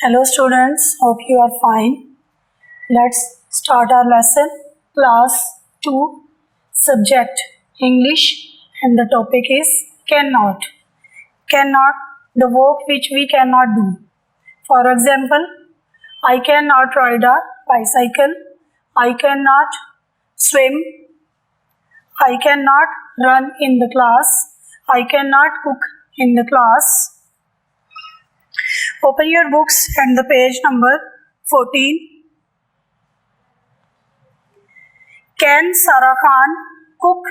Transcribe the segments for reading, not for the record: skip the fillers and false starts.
Hello students, hope you are fine. Let's start our lesson. Class 2, subject English, and the topic is cannot. Cannot, the work which we cannot do. For example, I cannot ride a bicycle. I cannot swim. I cannot run in the class. I cannot cook in the class. Open your books and the page number 14. Can Sarah Khan cook?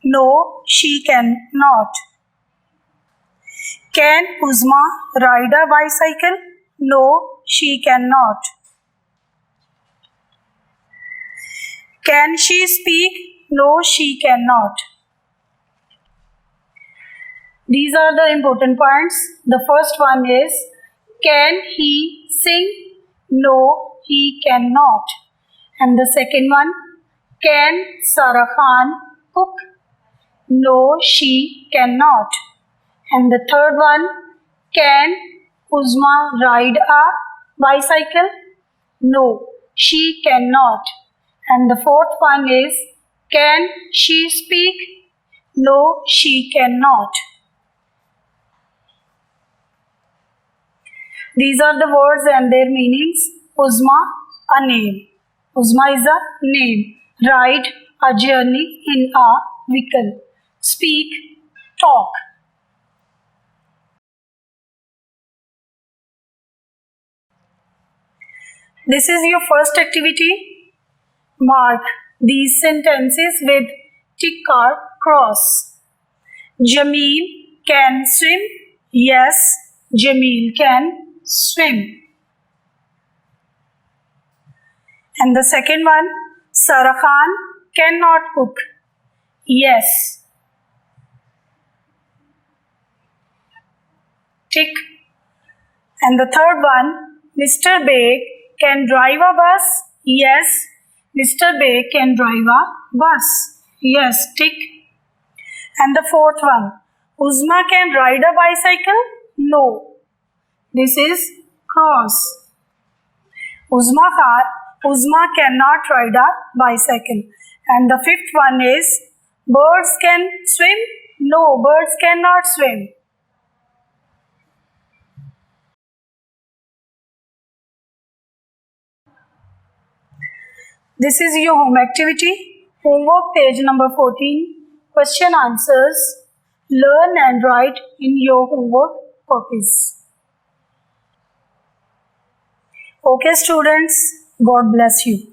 No, she cannot. Can Uzma ride a bicycle? No, she cannot. Can she speak? No, she cannot. These are the important points. The first one is, can he sing? No, he cannot. And the second one, can Sarah Khan cook? No, she cannot. And the third one, can Uzma ride a bicycle? No, she cannot. And the fourth one is, can she speak? No, she cannot. These are the words and their meanings. Uzma, a name. Uzma is a name. Ride, a journey in a vehicle. Speak, talk. This is your first activity. Mark these sentences with tick or cross. Jameel can swim. Yes, Jameel can swim. And the second one, Sarah Khan cannot cook. Yes. Tick. And the third one, Mr. Beg can drive a bus. Yes, Mr. Beg can drive a bus. Yes, tick. And the fourth one, Uzma can ride a bicycle. No. This is cross. Uzma cannot ride a bicycle. And the fifth one is, birds can swim. No, birds cannot swim. This is your home activity. Homework page number 14. Question answers. Learn and write in your homework copies. Okay students, God bless you.